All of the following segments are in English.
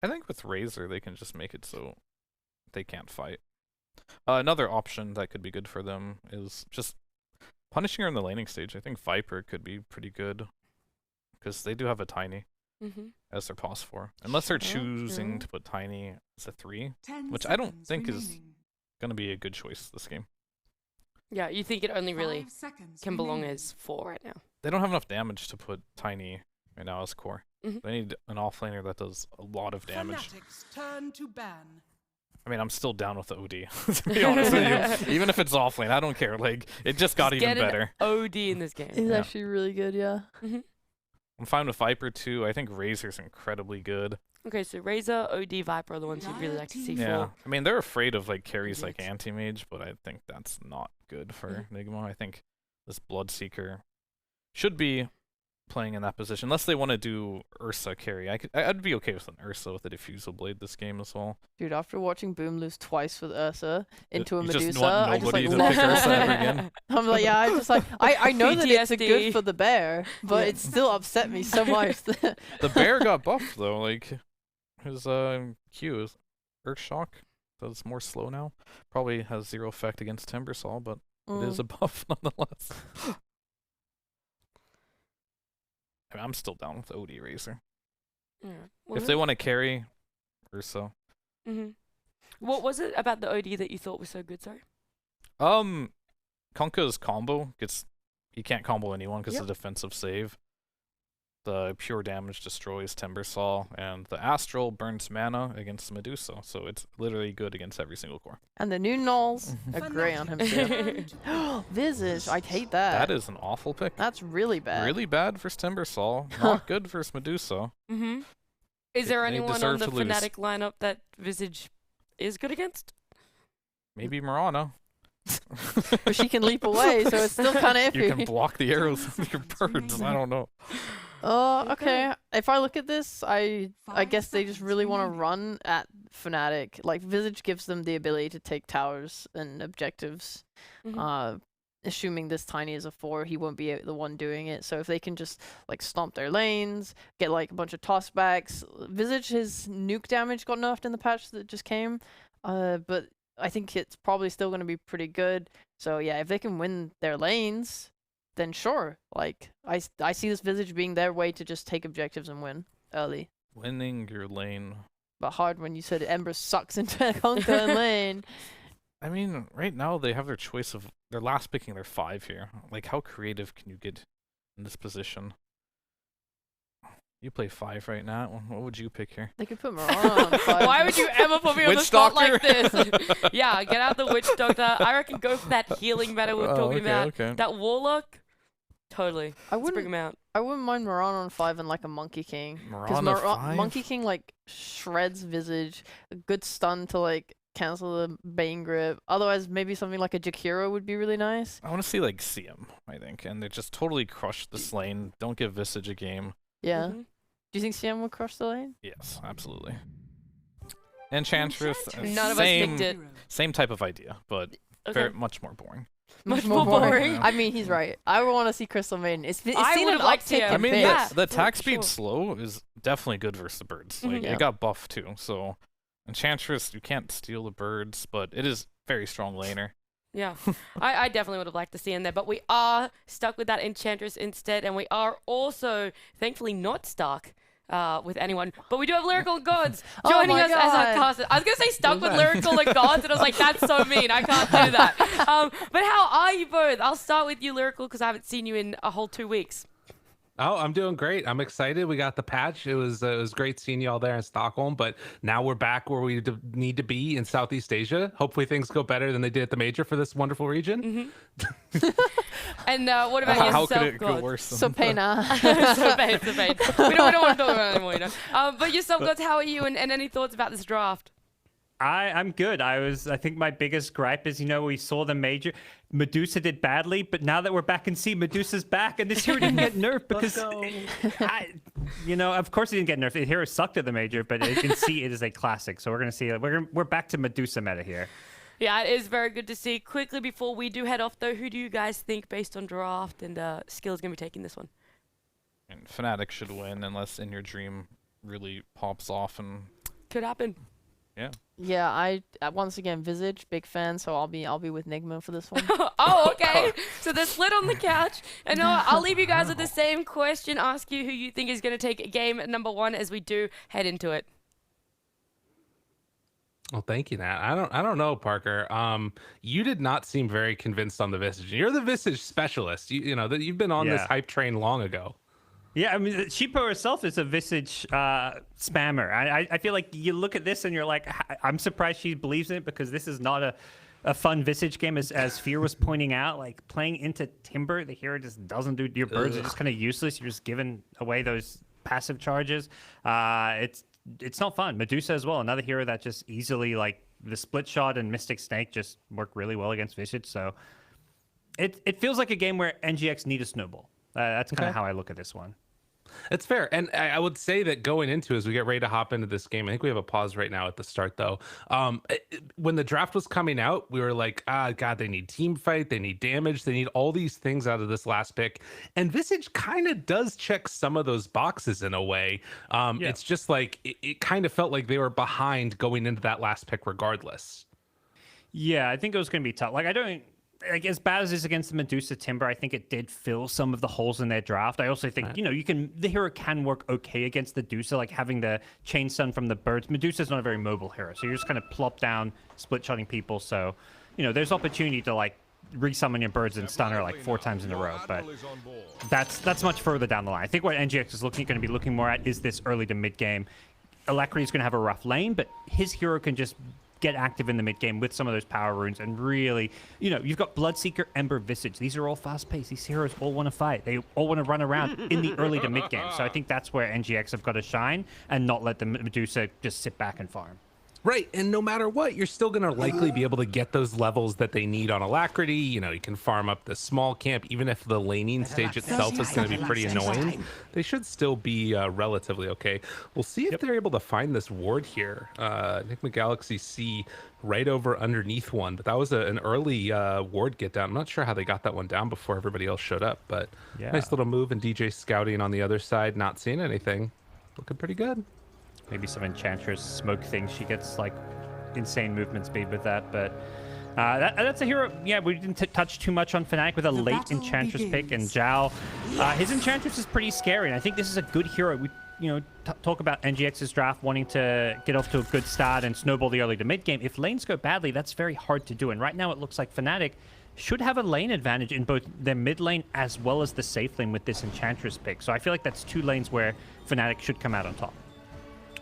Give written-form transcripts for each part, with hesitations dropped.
I think with Razor, they can just make it so they can't fight. Another option that could be good for them is just punishing her in the laning stage. I think Viper could be pretty good because they do have a Tiny as their pos 4. Unless they're choosing to put Tiny as a 3, which I don't think is going to be a good choice this game. Yeah, you think it only really can belong as 4 right now. They don't have enough damage to put Tiny right now as core. They need an offlaner that does a lot of damage. Turn to ban. I mean, I'm still down with the OD, to be honest with you. Even if it's offlane, I don't care. Like, it just got even better. OD in this game. It's actually really good, yeah. I'm fine with Viper too. I think Razor's incredibly good. Okay, so Razor, OD, Viper are the ones you'd really like to see for. I mean, they're afraid of like carries like Anti-Mage, but I think that's not good for Nigma. I think this Bloodseeker should be playing in that position, unless they want to do Ursa carry. I'd be okay with an Ursa with a Diffusal Blade this game as well. Dude, after watching Boom lose twice with Ursa into a You Medusa, just want I just nobody like to pick Ursa ever again. I'm like, yeah, I just like I know that it's a PTSD. good for the bear, but it still upset me so much. The bear got buffed though. Like his Q is Earth Shock, so it's more slow now. Probably has 0 effect against Timbersaw, but it is a buff nonetheless. I mean, I'm still down with OD Razor. Yeah. Well, If they want to carry Ursa. What was it about the OD that you thought was so good, sorry? Konka's combo you can't combo anyone because of the defensive save. The pure damage destroys Timbersaw, and the Astral burns mana against Medusa, so it's literally good against every single core. And the new Knolls are great on him too. Visage, I'd hate that. That is an awful pick. That's really bad. Really bad for Timbersaw, not good for Medusa. Is there They anyone on deserve the to lose. Fnatic lineup that Visage is good against? Maybe Mirana. But she can leap away, so it's still kind of iffy. You can block the arrows with your birds. I don't know. Okay. If I look at this, I guess they just really want to run at Fnatic. Like, Visage gives them the ability to take towers and objectives. Assuming this Tiny is a 4, he won't be the one doing it. So if they can just, like, stomp their lanes, get, like, a bunch of tossbacks. Visage, his nuke damage got nerfed in the patch that just came. But I think it's probably still going to be pretty good. So, yeah, if they can win their lanes, then sure. Like, I see this Visage being their way to just take objectives and win early. Winning your lane. But hard when you said Ember sucks into Conquer and lane. I mean, right now they have their choice of their last picking their 5 here. Like, how creative can you get in this position? You play 5 right now. What would you pick here? They could put Mirana on 5. Why would you ever put me on the Witch spot Doctor? like this? Yeah, get out the Witch Doctor. I reckon go for that healing meta we were talking about. Okay. That Warlock, totally. I Let's bring him out. wouldn't mind Mirana on 5 and like a Monkey King. Because Mirana 5? Monkey King like shreds Visage, a good stun to like cancel the Bane Grip. Otherwise, maybe something like a Jakiro would be really nice. I want to see like CM, I think, and they just totally crush this lane. Don't give Visage a game. Yeah. Do you think CM would crush the lane? Yes, absolutely. Enchantress, None of us picked it. same type of idea, but Okay. very much more boring. Much more boring. Yeah. I mean, he's right. I would want to see Crystal Maiden. It's I seen an would've liked uptick CM. in I mean, picks. Yeah. the attack for speed sure. slow is definitely good versus the birds. Like, Yeah. it got buffed too, so Enchantress, you can't steal the birds, but it is very strong laner. Yeah, I definitely would have liked to see in there, but we are stuck with that Enchantress instead, and we are also, thankfully, not stuck with anyone, but we do have Lyrical Gods Oh joining my us as our God. caster. I was going to say stuck with Lyrical Gods, and I was like, that's so mean, I can't do that. But how are you both? I'll start with you, Lyrical, because I haven't seen you in a whole 2 weeks. Oh, I'm doing great. I'm excited. We got the patch. It was great seeing you all there in Stockholm, but now we're back where we need to be in Southeast Asia. Hopefully things go better than they did at the major for this wonderful region. And what about How yourself, could it go Gods? worse than So Pena. So bad. We don't want to talk about it anymore, you know. But yourself, Gods, how are you, and any thoughts about this draft? I'm good. I think my biggest gripe is, we saw the major. Medusa did badly, but now that we're back in sea, Medusa's back, and this hero didn't get nerfed because, of course he didn't get nerfed. The hero sucked at the major, but in sea it is a classic. So we're gonna see. We're back to Medusa meta here. Yeah, it is very good to see. Quickly before we do head off, though, who do you guys think, based on draft and skill, is going to be taking this one? And Fnatic should win unless In Your Dream really pops off and Could happen. Yeah. Yeah, I once again Visage, big fan, so I'll be with Nigma for this one. Oh, okay. So they're split on the couch. And I'll leave you guys with the same question. Ask you who you think is going to take game number 1 as we do head into it. Well, thank you, Nat. I don't know, Parker. You did not seem very convinced on the Visage. You're the Visage specialist. You know that you've been on this hype train long ago. Yeah, I mean, Sheepo herself is a Visage spammer. I feel like you look at this and you're like, I'm surprised she believes in it, because this is not a fun Visage game, as Fear was pointing out. Like, playing into Timber, the hero just doesn't do. Your birds are just kind of useless. You're just giving away those passive charges. It's not fun. Medusa as well, another hero that just easily, like, the split shot and Mystic Snake just work really well against Visage. So it feels like a game where NGX need a snowball. That's kind of how I look at this one. It's fair. And I would say that going into, as we get ready to hop into this game, I think we have a pause right now at the start, though. When the draft was coming out, we were like, God, they need team fight, they need damage, they need all these things out of this last pick. And Visage kind of does check some of those boxes in a way. It's just like, it kind of felt like they were behind going into that last pick regardless. Yeah, I think it was going to be tough. Like, as bad as it is against the Medusa Timber, I think it did fill some of the holes in their draft. I also think, the hero can work okay against the Medusa, like having the Chain Stun from the birds. Medusa's not a very mobile hero, so you're just kind of plop down, split-shotting people. So, there's opportunity to, like, resummon your birds and stun her, like, 4 times in a row. But that's much further down the line. I think what NGX is going to be looking more at is this early to mid-game. Alacrity's going to have a rough lane, but his hero can just get active in the mid game with some of those power runes and really, you've got Bloodseeker, Ember, Visage. These are all fast paced. These heroes all want to fight. They all want to run around in the early to mid game. So I think that's where NGX have got to shine and not let the Medusa just sit back and farm. Right, and no matter what, you're still going to likely be able to get those levels that they need on Alacrity. You can farm up the small camp, even if the laning stage itself is going to be pretty annoying. They should still be relatively okay. We'll see if they're able to find this ward here. Nigma.SEA right over underneath one, but that was an early ward get down. I'm not sure how they got that one down before everybody else showed up, but nice little move, and DJ scouting on the other side, not seeing anything. Looking pretty good. Maybe some Enchantress smoke thing. She gets, like, insane movement speed with that. But that's a hero. Yeah, we didn't touch too much on Fnatic with a late Enchantress pick. And Zhao, his Enchantress is pretty scary. And I think this is a good hero. We, talk about NGX's draft wanting to get off to a good start and snowball the early to mid game. If lanes go badly, that's very hard to do. And right now it looks like Fnatic should have a lane advantage in both their mid lane as well as the safe lane with this Enchantress pick. So I feel like that's 2 lanes where Fnatic should come out on top.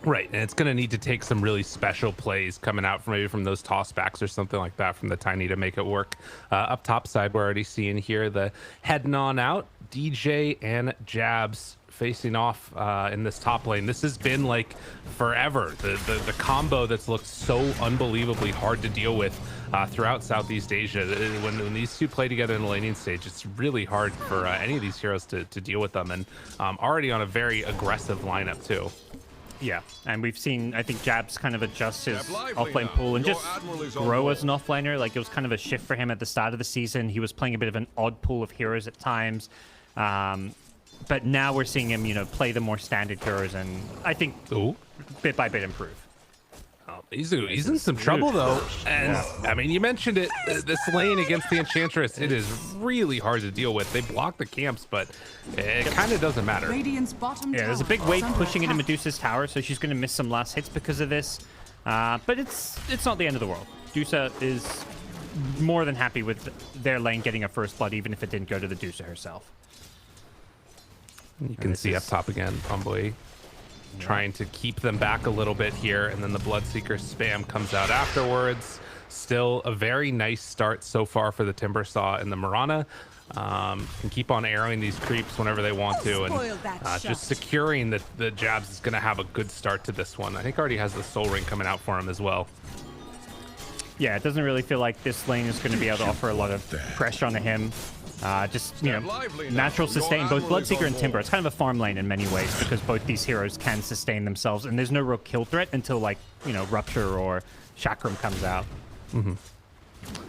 Right, and it's going to need to take some really special plays coming out from those tossbacks or something like that from the Tiny to make it work. Up top side, we're already seeing here the heading on out, DJ and Jabs facing off in this top lane. This has been like forever. The combo that's looked so unbelievably hard to deal with throughout Southeast Asia. When these two play together in the laning stage, it's really hard for any of these heroes to deal with them, and already on a very aggressive lineup too. Yeah, and we've seen, I think, Jabs kind of adjust his offlane pool and just grow as an offlaner. Like, it was kind of a shift for him at the start of the season. He was playing a bit of an odd pool of heroes at times. But now we're seeing him, play the more standard heroes, and I think bit by bit improve. He's in some trouble, though. And, I mean, you mentioned it. This lane against the Enchantress, it is really hard to deal with. They block the camps, but it kind of doesn't matter. There's a big wave pushing into Medusa's tower, so she's going to miss some last hits because of this. But it's not the end of the world. Medusa is more than happy with their lane getting a first blood, even if it didn't go to the Medusa herself. You can see up top again, Envoy trying to keep them back a little bit here, and then the Bloodseeker spam comes out afterwards. Still a very nice start so far for the Timbersaw and the Mirana. Can keep on arrowing these creeps whenever they want to, and just securing the Jabs is going to have a good start to this one. I think already has the Soul Ring coming out for him as well. Yeah, it doesn't really feel like this lane is going to be able to offer a lot of pressure onto him. Just, natural sustain, both Bloodseeker and Timber. It's kind of a farm lane in many ways because both these heroes can sustain themselves, and there's no real kill threat until, like, Rupture or Chakram comes out.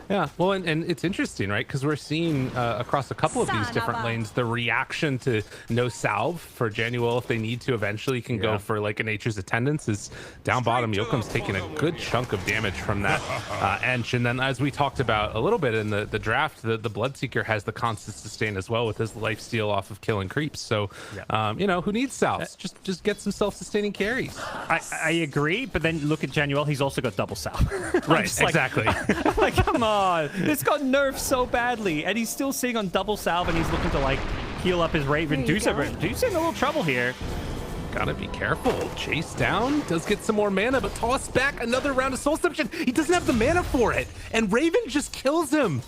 Yeah, well, and it's interesting, right? Because we're seeing across a couple of these different lanes the reaction to no salve for Januel if they need to eventually can go for like a Nature's Attendance is down bottom. Yokum's taking a good chunk of damage from that Ench. And then as we talked about a little bit in the draft, the Bloodseeker has the constant sustain as well with his lifesteal off of killing creeps. So, you know, who needs salves? Just get some self-sustaining carries. I agree, but then look at Januel. He's also got double salve. Right, exactly. Like, come on. This got nerfed so badly, and he's still sitting on double salve, and he's looking to, like, heal up his Raven. Dusa in a little trouble here. Gotta be careful. Chase down, does get some more mana, but toss back another round of Soul Submission. He doesn't have the mana for it, and Raven just kills him.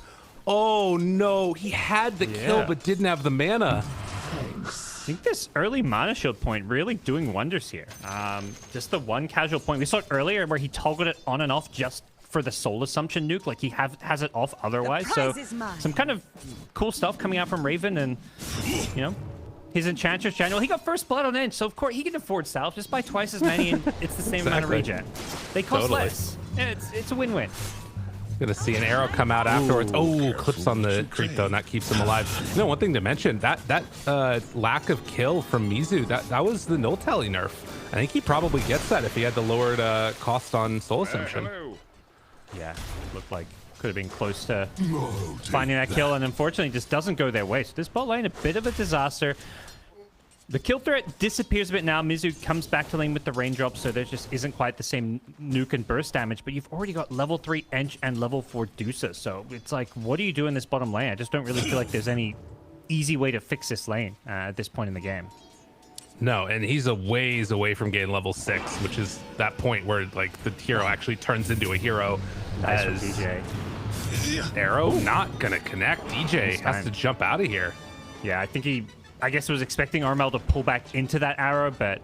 Oh, no. He had the kill, but didn't have the mana. I think this early mana shield point really doing wonders here. Just the one casual point. We saw it earlier where he toggled it on and off just for the soul assumption nuke, like he has it off otherwise. So some kind of cool stuff coming out from Raven, and you know, his Enchantress Januel, he got first blood on Ench, so of course he can afford salve. Just buy twice as many, and it's the same amount of regen. They cost less. Yeah, it's a win-win. Gonna see an arrow come out afterwards. Oh, clips on the creep though, and that keeps him alive. You know, one thing to mention, that lack of kill from Mizu, that was the null tally nerf. I think he probably gets that if he had the lowered cost on soul assumption. Yeah, looked like could have been close to finding that kill, and unfortunately just doesn't go their way. So this bot lane, a bit of a disaster. The kill threat disappears a bit now. Mizu comes back to lane with the raindrop, so there just isn't quite the same nuke and burst damage, but you've already got level 3 Ench and level 4 Dusa, so it's like, what do you do in this bottom lane? I just don't really feel like there's any easy way to fix this lane at this point in the game. No, and he's a ways away from getting level 6, which is that point where like the hero actually turns into a hero. Nice from DJ. Arrow not gonna connect. DJ has to jump out of here. Yeah, I think I guess was expecting Armel to pull back into that arrow, but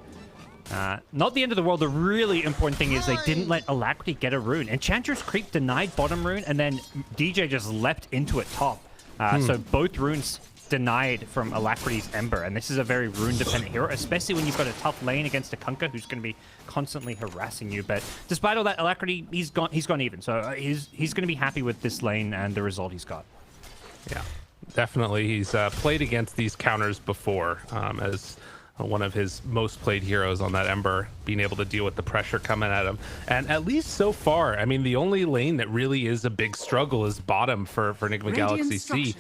not the end of the world. The really important thing is they didn't let Alacrity get a rune. Enchantress Creep denied bottom rune, and then DJ just leapt into it top. So both runes denied from Alacrity's Ember, and this is a very rune-dependent hero, especially when you've got a tough lane against a Kunkka who's going to be constantly harassing you. But despite all that, Alacrity, he's gone even, so he's going to be happy with this lane and the result he's got. Yeah, definitely. He's played against these counters before as one of his most played heroes on that Ember, being able to deal with the pressure coming at him. And at least so far, I mean, the only lane that really is a big struggle is bottom for Nigma.SEA.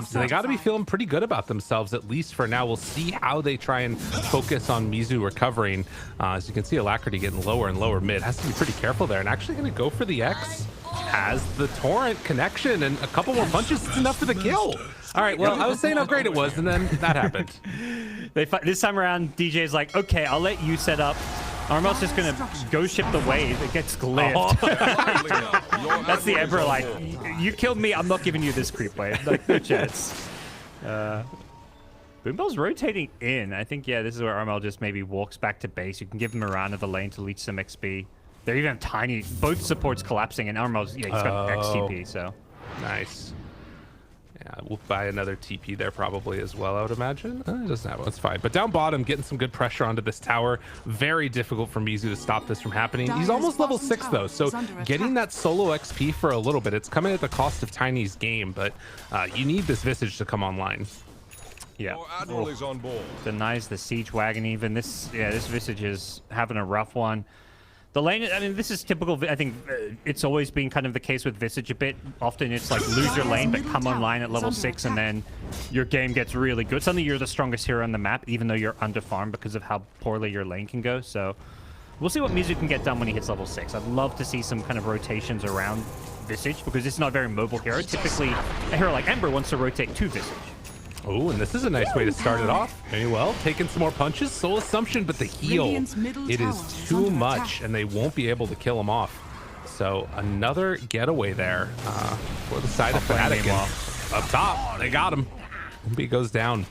So they got to be feeling pretty good about themselves, at least for now. We'll see how they try and focus on Mizu recovering. As you can see, Alacrity getting lower and lower mid. Has to be pretty careful there, and actually going to go for the X. Has the torrent connection, and a couple more punches is enough for the kill. All right, well, I was saying how great it was, and then that happened. This time around, DJ's like, okay, I'll let you set up. Armel's just going to go ship the wave. It gets glyphed. That's the Emperor, like, you killed me, I'm not giving you this creep wave. Like, no chance. Boombell's rotating in. I think, yeah, this is where Armel just maybe walks back to base. You can give him a round of the lane to leech some XP. They're even tiny. Both supports collapsing, and Armel's, yeah, he's got XTP, so. Nice. Yeah, we'll buy another TP there probably as well, I would imagine. It doesn't have one, it's fine. But down bottom, getting some good pressure onto this tower. Very difficult for Mizu to stop this from happening. He's almost level 6 though, so getting that solo XP for a little bit, it's coming at the cost of Tiny's game, but you need this Visage to come online. Yeah. Admiral is on board. Denies the siege wagon even. This Visage is having a rough one. The lane, I mean, this is typical. I think it's always been kind of the case with Visage a bit. Often it's like lose your lane, but come online at level 6, and then your game gets really good. Suddenly you're the strongest hero on the map, even though you're under-farmed because of how poorly your lane can go. So we'll see what Mizu can get done when he hits level 6. I'd love to see some kind of rotations around Visage, because it's not a very mobile hero. Typically, a hero like Ember wants to rotate to Visage. Oh, and this is a nice way to start it off. Very well, taking some more punches. Soul Assumption, but the heal, it is too much, and they won't be able to kill him off. So another getaway there for the side of Fnatic. Up top, they got him. He goes down.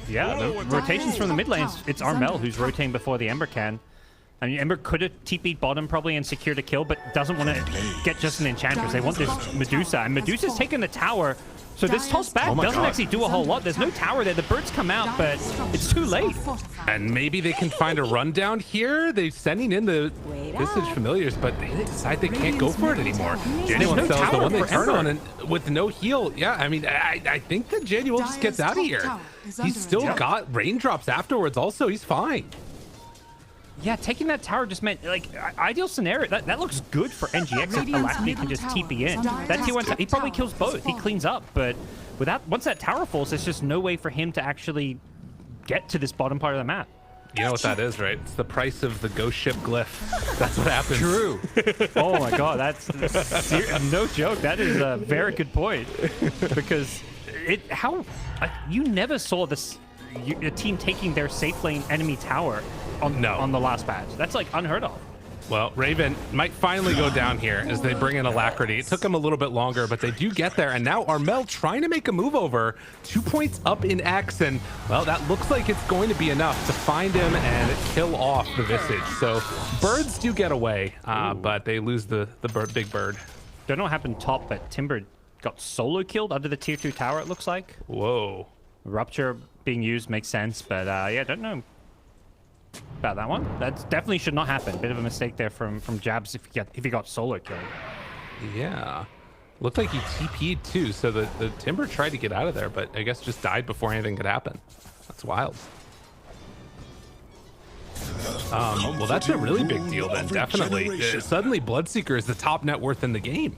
Yeah, the rotations from the mid lanes, it's Armel who's rotating before the Ember can. I mean, Ember could have TP'd bottom probably and secured a kill, but doesn't want to get just an Enchantress. They want this Medusa, and Medusa's taking the tower So this toss back Oh my doesn't God. actually do a whole lot. There's no tower there. The birds come out, but it's too late. And maybe they can find a rundown here. They're sending in the Visage Familiars, but they decide they can't go for it anymore. Janual no sells the tower one they for turn Ember. on, and with no heal, yeah, I mean, I think that Janual just gets out of here. He's still got raindrops afterwards also. He's fine. Yeah, taking that tower just meant, like, ideal scenario. That looks good for NGX if Alacrity can just TP in. That T1, he probably kills both. He cleans up, but once that tower falls, there's just no way for him to actually get to this bottom part of the map. You know what that is, right? It's the price of the ghost ship glyph. That's what happens. True. Oh my God, that's no joke. That is a very good point, because you never saw this a team taking their safe lane enemy tower on the last patch. That's like unheard of. Well, Raven might finally go down here as they bring in Alacrity. It took them a little bit longer, but they do get there. And now Armel trying to make a move over. 2 points up in X, and, well, that looks like it's going to be enough to find him and kill off the Visage. So birds do get away, but they lose the big bird. Don't know what happened top, but Timber got solo killed under the tier 2 tower, it looks like. Whoa. Rupture being used makes sense, but yeah, don't know about that one. That definitely should not happen. Bit of a mistake there from Jabs if he got solo killed. Yeah. Looked like he TP'd too, so the Timber tried to get out of there, but I guess just died before anything could happen. That's wild. Well, that's a really big deal then, definitely. Suddenly, Bloodseeker is the top net worth in the game.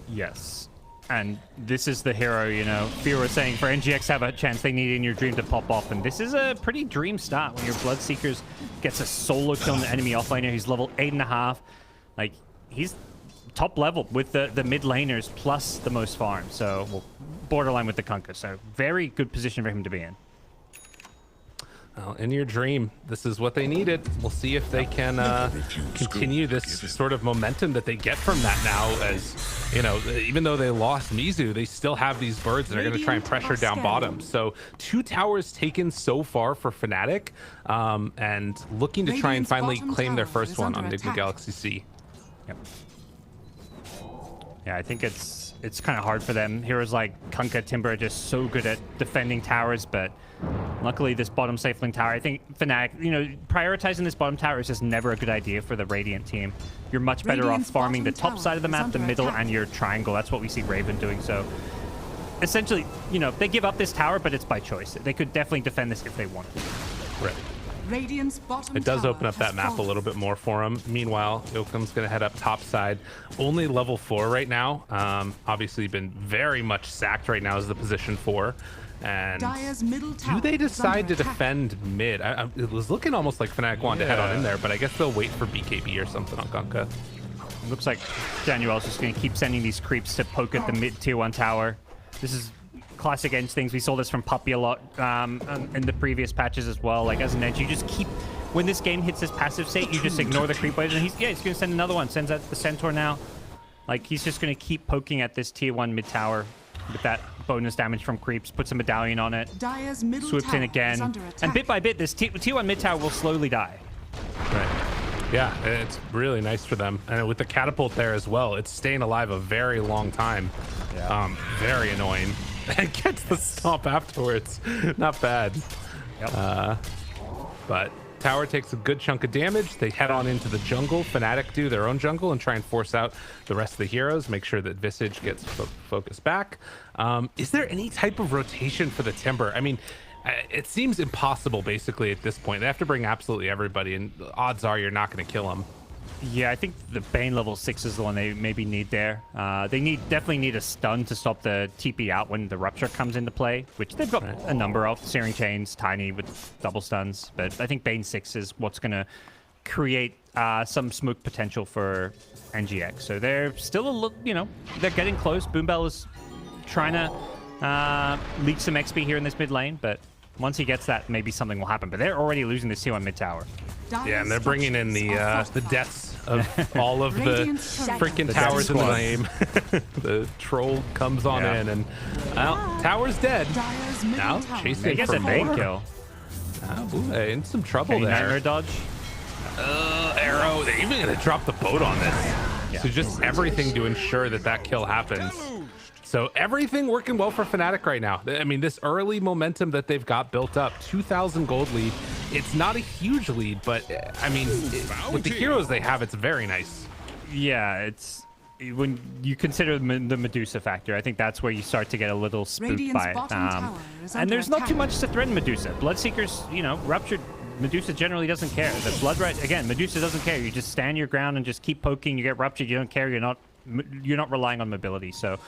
Yes. And this is the hero, you know. Fear was saying for NGX to have a chance, they need In Your Dream to pop off. And this is a pretty dream start when your Bloodseekers gets a solo kill on the enemy offlaner. He's level 8.5. Like, he's top level with the mid laners plus the most farm. So, well, borderline with the Kunkka. So, very good position for him to be in. Well, In Your Dream, this is what they needed. We'll see if they can continue this sort of momentum that they get from that now, as, you know, even though they lost Mizu, they still have these birds that are going to try and pressure down bottom. So 2 towers taken so far for Fnatic, and looking to try and finally claim their first one on Nigma.SEA. Yep. Yeah, I think it's kind of hard for them. Heroes like Kunkka, Timber are just so good at defending towers, but luckily this bottom safe lane tower, I think Fnatic, you know, prioritizing this bottom tower is just never a good idea for the Radiant team. You're much better off farming the top side of the map, the middle, and your triangle. That's what we see Raven doing. So essentially, you know, they give up this tower, but it's by choice. They could definitely defend this if they wanted. Right. Radiant's bottom It does tower open up that has map a fallen. little bit more for him. Meanwhile, Yoakum's going to head up top side. Only level 4 right now. Obviously been very much sacked right now as the position 4. And Dire's middle tower do they is decide under to attack. defend mid? It was looking almost like Fnatic wanted to head on in there, but I guess they'll wait for BKB or something on Kunkka. It looks like Januel's just going to keep sending these creeps to poke at the mid tier 1 tower. This is classic edge things. We saw this from Puppy a lot in the previous patches as well. Like, as an edge, you just keep... When this game hits this passive state, you just ignore the creep waves, and he's going to send another one. Sends out the Centaur now. Like, he's just going to keep poking at this tier 1 mid tower with that bonus damage from creeps. Puts a medallion on it. Dire's middle Swoops tower in is again. under And attack. bit by bit, this tier 1 mid tower will slowly die. Right. Yeah, it's really nice for them. And with the catapult there as well, it's staying alive a very long time. Yeah. Very annoying. And gets the stomp afterwards. Not bad. Yep. But tower takes a good chunk of damage. They head on into the jungle. Fnatic do their own jungle and try and force out the rest of the heroes. Make sure that Visage gets focused back. Is there any type of rotation for the Timber? I mean, it seems impossible basically at this point. They have to bring absolutely everybody, and odds are you're not going to kill them. Yeah, I think the Bane level 6 is the one they maybe need there. They definitely need a stun to stop the TP out when the Rupture comes into play, which they've got a number of. Searing Chains, Tiny with double stuns. But I think Bane 6 is what's going to create some smoke potential for NGX. So they're still a little, you know, they're getting close. Boombell is trying to leak some XP here in this mid lane, but once he gets that, maybe something will happen. But they're already losing this T1 mid tower. Yeah, and they're bringing in the deaths of all of the freaking The towers in the death game. The troll comes on Yeah. in, and well, tower's dead. Dire's middle Now tower chasing He gets for a Bane more. kill. In some trouble Okay, Nightmare there. dodge. Arrow. They're even gonna drop the boat on this. Yeah. So just everything to ensure that that kill happens. So everything working well for Fnatic right now. I mean, this early momentum that they've got built up, 2,000 gold lead. It's not a huge lead, but I mean, with the heroes they have, it's very nice. Yeah, it's when you consider the Medusa factor, I think that's where you start to get a little spooked by it. And there's not too much to threaten Medusa. Bloodseekers, you know, ruptured. Medusa generally doesn't care. The Blood Red, again, Medusa doesn't care. You just stand your ground and just keep poking. You get ruptured. You don't care. You're not relying on mobility. So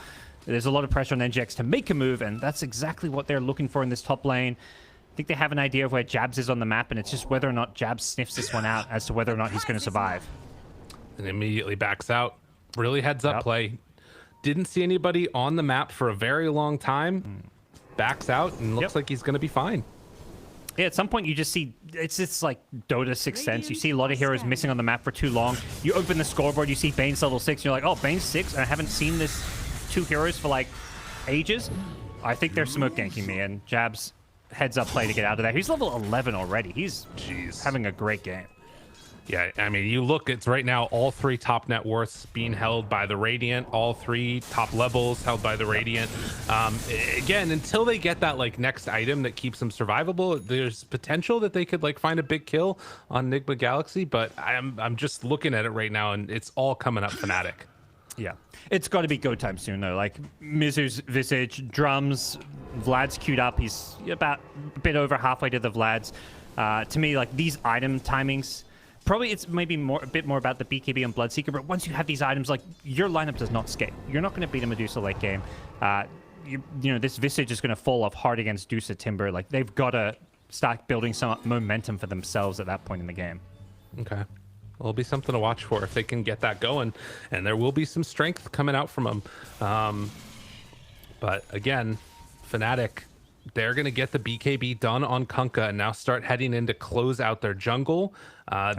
there's a lot of pressure on NGX to make a move, and that's exactly what they're looking for in this top lane. I think they have an idea of where Jabs is on the map, and it's just whether or not Jabs sniffs this one out as to whether or not he's going to survive. And immediately backs out. Really heads up play. Didn't see anybody on the map for a very long time. Backs out and looks like he's going to be fine. Yeah, at some point you just see, it's like Dota 6th Sense. You see a lot of heroes missing on the map for too long. You open the scoreboard, you see Bane's level 6, and you're like, oh, Bane's 6, and I haven't seen this 2 heroes for like ages. I think they're smoke ganking me, and Jabs heads up play to get out of there. He's level 11 already. He's having a great game. Yeah, I mean, you look, it's right now all 3 top net worths being held by the Radiant, all 3 top levels held by the Radiant. Again, until they get that like next item that keeps them survivable, there's potential that they could like find a big kill on Nigma Galaxy, but I'm just looking at it right now and it's all coming up Fnatic. Yeah, it's got to be go time soon though. Like Mizu's Visage, drums, Vlad's queued up. He's about a bit over halfway to the Vlad's. To me, like these item timings, probably it's maybe a bit more about the BKB and Bloodseeker, but once you have these items, like your lineup does not scale. You're not going to beat a Medusa late game. You know, this Visage is going to fall off hard against Dusa Timber. Like they've got to start building some momentum for themselves at that point in the game. Okay. It'll be something to watch for if they can get that going, and there will be some strength coming out from them. But again, Fnatic, they're going to get the BKB done on Kunkka and now start heading in to close out their jungle.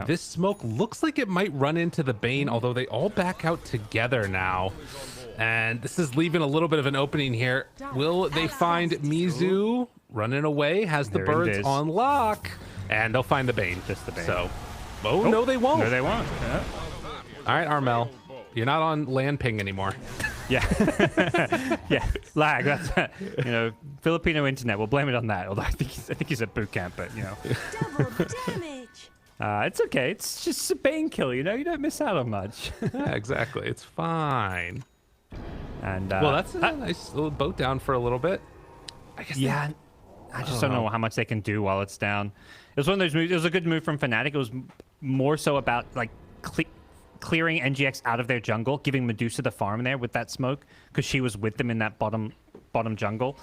This smoke looks like it might run into the Bane, although they all back out together now. And this is leaving a little bit of an opening here. Will they find Mizu running away? Has the birds on lock? And they'll find the Bane. Just the Bane. So, no, they won't. No, they won't. Yeah. All right, Armel. You're not on land ping anymore. Yeah. Yeah. Lag. That's, you know, Filipino internet. We'll blame it on that. Although I think he's at boot camp, but, you know. Double damage. It's okay. It's just a Bane kill, you know? You don't miss out on much. Yeah, exactly. It's fine. And well, that's a nice little boat down for a little bit. I guess. Yeah. I just don't know how much they can do while it's down. It was one of those moves. It was a good move from Fnatic. It was more so about like clearing NGX out of their jungle, giving Medusa the farm there with that smoke because she was with them in that bottom jungle.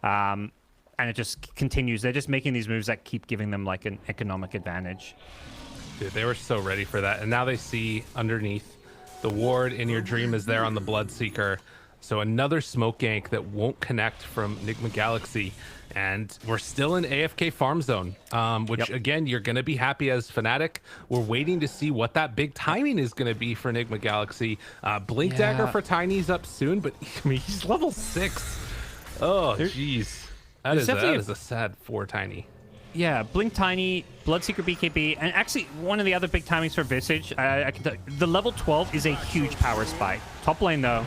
And it just continues. They're just making these moves that keep giving them like an economic advantage. Dude, they were so ready for that. And now they see underneath the ward in your dream is there on the Bloodseeker. So another smoke gank that won't connect from Nigma Galaxy. And we're still in AFK farm zone, which again, you're going to be happy as Fnatic. We're waiting to see what that big timing is going to be for Nigma Galaxy. Blink Dagger for Tiny's up soon, but I mean, he's level 6. Oh, jeez. That is a sad for Tiny. Yeah, Blink Tiny, Bloodseeker BKB, and actually one of the other big timings for Visage, I can tell you, the level 12 is a huge power spike. Top lane though,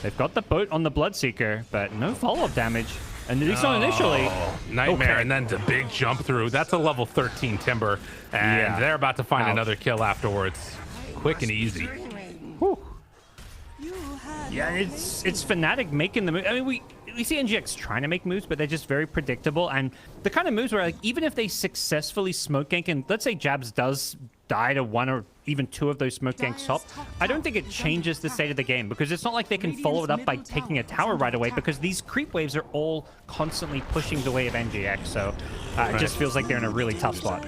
they've got the boat on the Bloodseeker, but no follow-up damage. And at least not initially. Nightmare, okay. And then the big jump through. That's a level 13 Timber. And they're about to find another kill afterwards. Quick and easy. Whew. Yeah, it's Fnatic making the move. I mean, we see NGX trying to make moves, but they're just very predictable. And the kind of moves where, like, even if they successfully smoke gank, and let's say Jabs does die to 1 or even 2 of those smoke ganks top, I don't think it changes the state of the game because it's not like they can follow it up by taking a tower right away because these creep waves are all constantly pushing the way of NGX. So it just feels like they're in a really tough spot.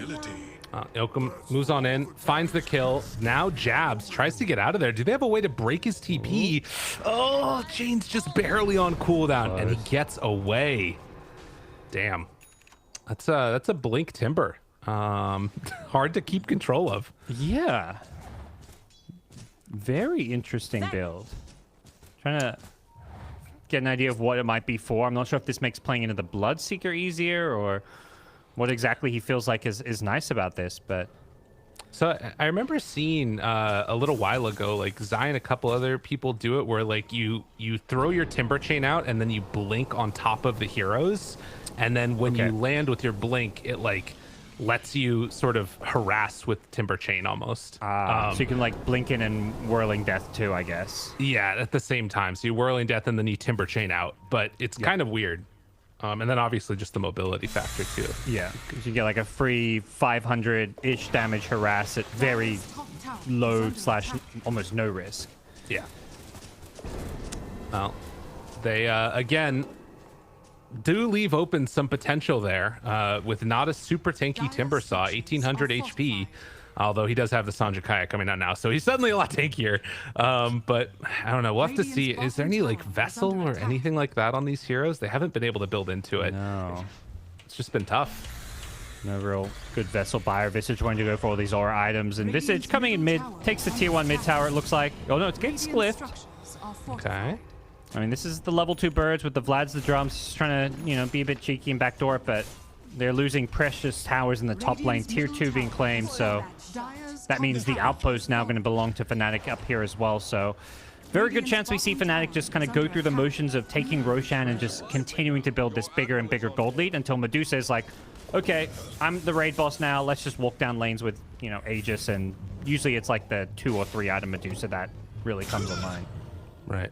Ilkum moves on in, finds the kill. Now Jabs tries to get out of there. Do they have a way to break his TP? Oh, Jane's just barely on cooldown, and he gets away. Damn. That's a Blink Timber. Hard to keep control of. Yeah. Very interesting build. Trying to get an idea of what it might be for. I'm not sure if this makes playing into the Bloodseeker easier or what exactly he feels like is nice about this, but So I remember seeing a little while ago, like Zai and a couple other people do it, where like you throw your timber chain out and then you blink on top of the heroes, and then when you land with your blink, it like lets you sort of harass with timber chain almost. So you can like blink in and whirling death too, I guess. Yeah, at the same time. So you whirling death and then you timber chain out, but it's kind of weird. And then obviously just the mobility factor too. Yeah, because you get like a free 500-ish damage harass at very low / almost no risk. Yeah. Well, they again do leave open some potential there with not a super tanky timber saw, 1800 HP. Although he does have the Sanjakaya coming out now, so he's suddenly a lot tankier. But I don't know. We'll have to see. Is there any like vessel or anything like that on these heroes? They haven't been able to build into it. No. It's just been tough. No real good vessel buyer. Visage wanting to go for all these aura items. And Visage coming in mid, takes the tier 1 mid tower, it looks like. Oh no, it's getting spliffed. Okay. I mean, this is the level 2 birds with the Vlad's the drums. Just trying to, you know, be a bit cheeky and backdoor it, but they're losing precious towers in the top lane. Tier 2 being claimed, so that means the outpost now going to belong to Fnatic up here as well. So very good chance we see Fnatic just kind of go through the motions of taking Roshan and just continuing to build this bigger and bigger gold lead until Medusa is like, okay, I'm the raid boss now. Let's just walk down lanes with, you know, Aegis. And usually it's like the 2 or 3 item Medusa that really comes online. Right.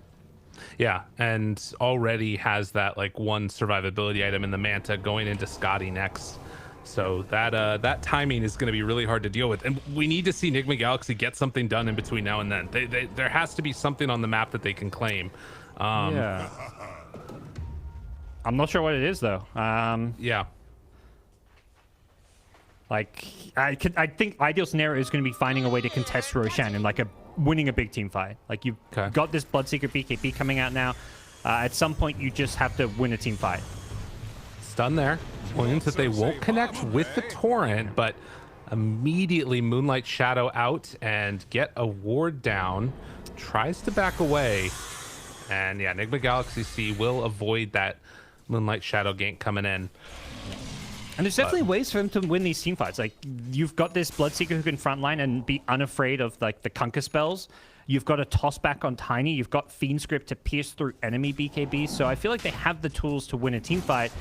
Yeah, and already has that like 1 survivability item in the Manta going into Scotty next. So that timing is going to be really hard to deal with, and we need to see Nigma Galaxy get something done in between now and then. There has to be something on the map that they can claim. Yeah. I'm not sure what it is though. Yeah. Like I think ideal scenario is going to be finding a way to contest Roshan and like winning a big team fight. Like you've got this Bloodseeker BKB coming out now. At some point you just have to win a team fight. Stun there. Points that they won't connect with the torrent, but immediately Moonlight Shadow out and get a ward down. Tries to back away. And yeah, Nigma Galaxy.SEA will avoid that Moonlight Shadow gank coming in. And there's definitely ways for him to win these team fights. Like, you've got this Bloodseeker who can frontline and be unafraid of, like, the Kunkka spells. You've got a toss back on Tiny. You've got Fiend Script to pierce through enemy BKB. So I feel like they have the tools to win a team fight.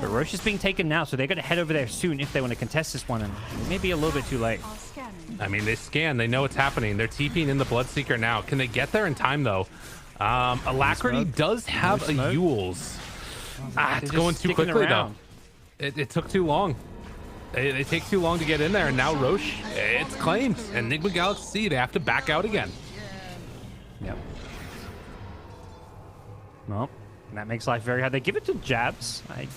But Roche is being taken now, so they're going to head over there soon if they want to contest this one. And maybe a little bit too late. I mean, they scan. They know what's happening. They're TPing in the Bloodseeker now. Can they get there in time, though? Alacrity does have a Yules. It's going too quickly, though. It took too long. They take too long to get in there, and now Roche, it's claimed. And Nigma Galaxy, they have to back out again. Yep. Well, that makes life very hard. They give it to Jabs. I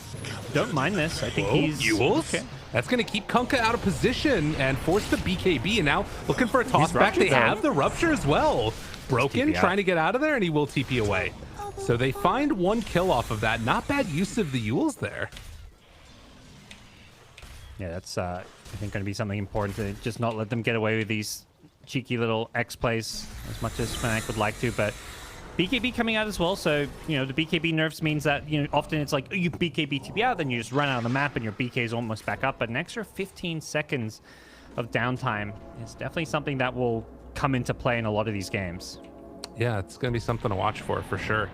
don't mind this. I think he's... Yules? Okay. That's going to keep Kunkka out of position and force the BKB. And now looking for a toss back. They have the Rupture as well. Broken, trying to get out of there, and he will TP away. So they find 1 kill off of that. Not bad use of the Yules there. Yeah, that's, I think, going to be something important to just not let them get away with these cheeky little X plays as much as Fnatic would like to. But BKB coming out as well, so, you know, the BKB nerfs means that, you know, often it's like, oh, you BKB TP out, then you just run out of the map and your BK is almost back up. But an extra 15 seconds of downtime is definitely something that will come into play in a lot of these games. Yeah, it's going to be something to watch for sure.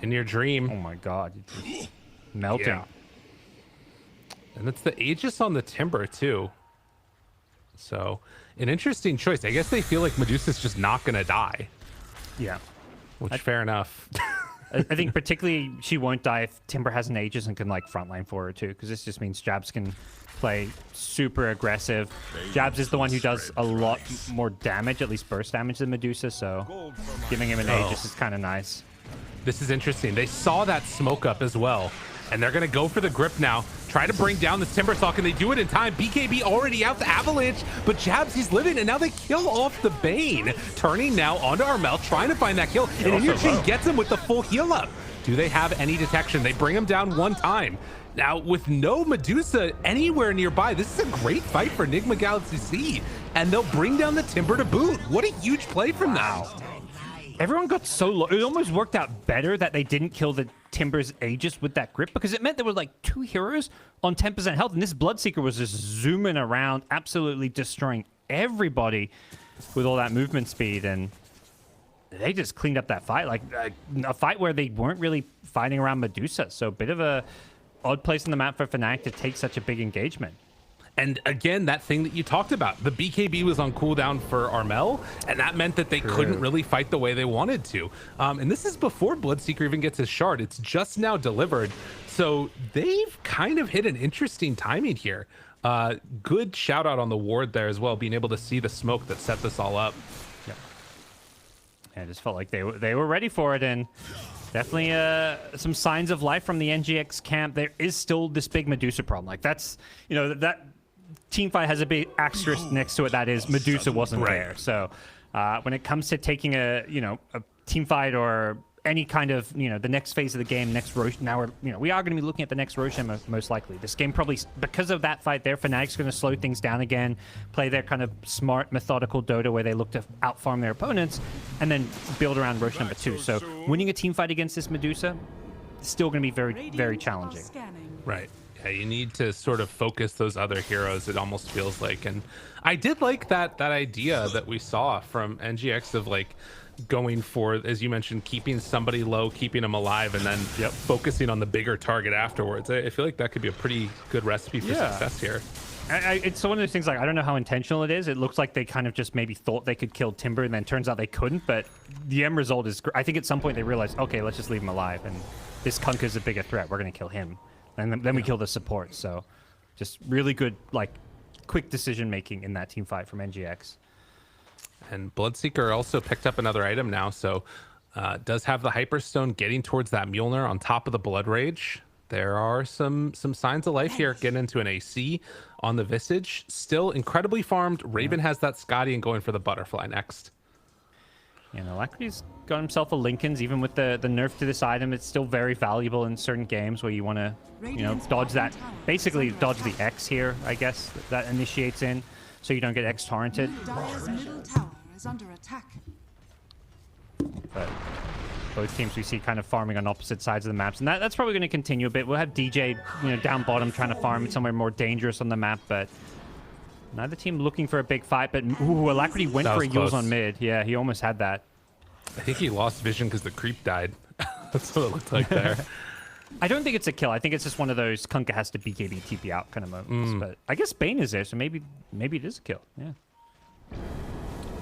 In your dream. Oh my god. Melting. Yeah. And it's the Aegis on the Timber, too. So, an interesting choice. I guess they feel like Medusa's just not going to die. Yeah. Which, fair enough. I think particularly she won't die if Timber has an Aegis and can, like, frontline for her, too. Because this just means Jabs can play super aggressive. Jabs is the one who does a lot more damage, at least burst damage, than Medusa. So, giving him an Aegis is kind of nice. This is interesting. They saw that smoke up as well. And they're going to go for the grip now. Try to bring down the Timbersaw. Can they do it in time? BKB already out the Avalanche, but Jabs, he's living, and now they kill off the Bane. Turning now onto Armel, trying to find that kill. And Inyuchin gets him with the full heal up. Do they have any detection? They bring him down 1 time. Now, with no Medusa anywhere nearby, this is a great fight for Nigma Galaxy.SEA. And they'll bring down the Timber to boot. What a huge play from them. Everyone got so low. It almost worked out better that they didn't kill the Timber's Aegis with that grip, because it meant there were like 2 heroes on 10% health, and this Bloodseeker was just zooming around, absolutely destroying everybody with all that movement speed, and they just cleaned up that fight. Like a fight where they weren't really fighting around Medusa. So a bit of a odd place on the map for Fnatic to take such a big engagement. And again, that thing that you talked about, the BKB was on cooldown for Armel, and that meant that they couldn't really fight the way they wanted to. And this is before Bloodseeker even gets his shard. It's just now delivered. So they've kind of hit an interesting timing here. Good shout out on the ward there as well, being able to see the smoke that set this all up. Yeah, I just felt like they were ready for it, and definitely some signs of life from the NGX camp. There is still this big Medusa problem. Like that's, you know, that teamfight has a big asterisk next to it. That is Medusa wasn't there. So when it comes to taking a team fight or any kind of, the next phase of the game, next Roshan, now we are going to be looking at the next Roshan most likely. This game probably, because of that fight there, Fnatic's going to slow things down again, play their kind of smart, methodical Dota where they look to outfarm their opponents, and then build around Roshan number 2. So winning a team fight against this Medusa is still going to be very, very challenging. Right. Yeah, you need to sort of focus those other heroes, it almost feels like. And I did like that idea that we saw from NGX of like going for, as you mentioned, keeping somebody low, keeping them alive, and then focusing on the bigger target afterwards. I feel like that could be a pretty good recipe for success here. It's one of those things, like, I don't know how intentional it is. It looks like they kind of just maybe thought they could kill Timber, and then turns out they couldn't. But the end result is, I think at some point they realized, okay, let's just leave him alive, and this Kunka's a bigger threat. We're going to kill him. And then we kill the support. So just really good, like, quick decision making in that team fight from NGX. And Bloodseeker also picked up another item now, so does have the Hyperstone getting towards that Mjolnir on top of the Blood Rage. There are some signs of life here. Getting into an AC on the Visage. Still incredibly farmed. Raven has that Scotty and going for the Butterfly next. Yeah, no, Alacrity's got himself a Linken's. Even with the nerf to this item, it's still very valuable in certain games where you want to, dodge that. Basically, dodge the X here, I guess, that initiates in, so you don't get X torrented. Dire's middle tower is under attack. But both teams we see kind of farming on opposite sides of the maps, and that's probably going to continue a bit. We'll have DJ, down bottom trying to farm somewhere more dangerous on the map, but neither team looking for a big fight. But Alacrity went for a Yules on mid. Yeah, he almost had that. I think he lost vision because the creep died. That's what it looked like there. I don't think it's a kill. I think it's just one of those Kunkka has to BKB TP out kind of moments. But I guess Bane is there, so maybe it is a kill. Yeah.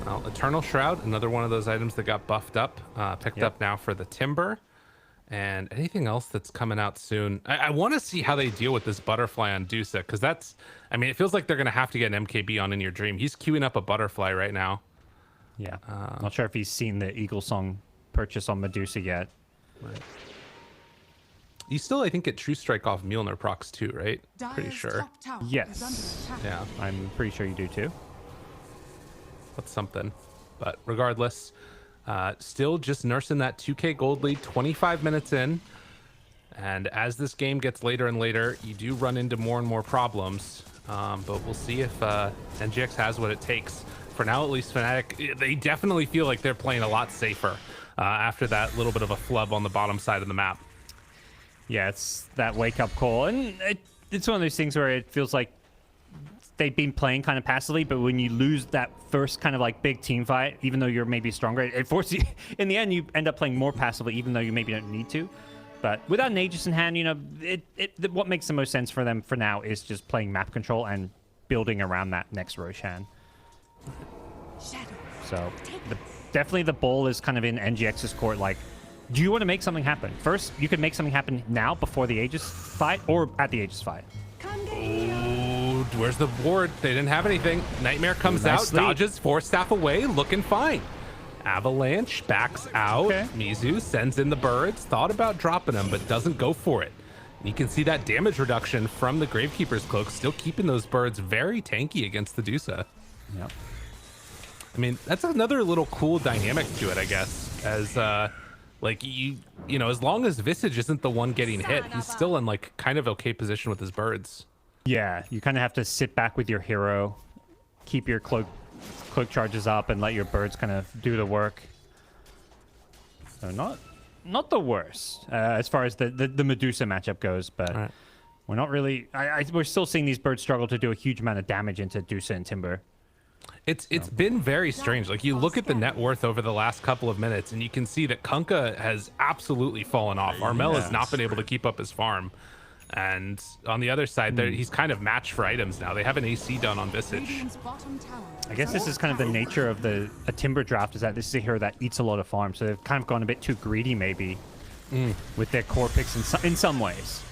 Well, Eternal Shroud, another one of those items that got buffed up, picked up now for the Timber. And anything else that's coming out soon. I want to see how they deal with this Butterfly on Dusa, because that's, it feels like they're going to have to get an MKB on In Your Dream. He's queuing up a Butterfly right now. Yeah. Not sure if he's seen the Eagle Song purchase on Medusa yet. Right. You still, I think, get True Strike off Mjolnir procs too, right? Pretty sure. Yes. Yeah. I'm pretty sure you do too. That's something. But regardless, still just nursing that 2K gold lead, 25 minutes in. And as this game gets later and later, you do run into more and more problems. But we'll see if NGX has what it takes. For now, at least, Fnatic, they definitely feel like they're playing a lot safer after that little bit of a flub on the bottom side of the map. Yeah, it's that wake-up call. And it's one of those things where it feels like they've been playing kind of passively, but when you lose that first kind of like big team fight, even though you're maybe stronger, it forces you, in the end, you end up playing more passively, even though you maybe don't need to. But without an Aegis in hand, what makes the most sense for them for now is just playing map control and building around that next Roshan. So definitely the ball is kind of in NGX's court. Like, do you want to make something happen? First, you could make something happen now before the Aegis fight or at the Aegis fight. Oh, where's the board? They didn't have anything. Nightmare comes out, dodges, 4 staff away, looking fine. Avalanche backs out. Okay. Mizu sends in the birds, thought about dropping them, but doesn't go for it. You can see that damage reduction from the Gravekeeper's Cloak, still keeping those birds very tanky against the Dusa. Yep. That's another little cool dynamic to it, I guess, as like as long as Visage isn't the one getting hit, he's still in like kind of okay position with his birds. Yeah, you kind of have to sit back with your hero, keep your cloak charges up, and let your birds kind of do the work. So not the worst as far as the Medusa matchup goes, but we're not really. We're still seeing these birds struggle to do a huge amount of damage into Dusa and Timber. It's been very strange. Like, you look at the net worth over the last couple of minutes, and you can see that Kunkka has absolutely fallen off. Armel has not been able to keep up his farm. And on the other side, he's kind of matched for items now. They have an AC done on Visage. I guess this is kind of the nature of a Timber draft, is that this is a hero that eats a lot of farm. So they've kind of gone a bit too greedy, maybe, with their core picks in some ways.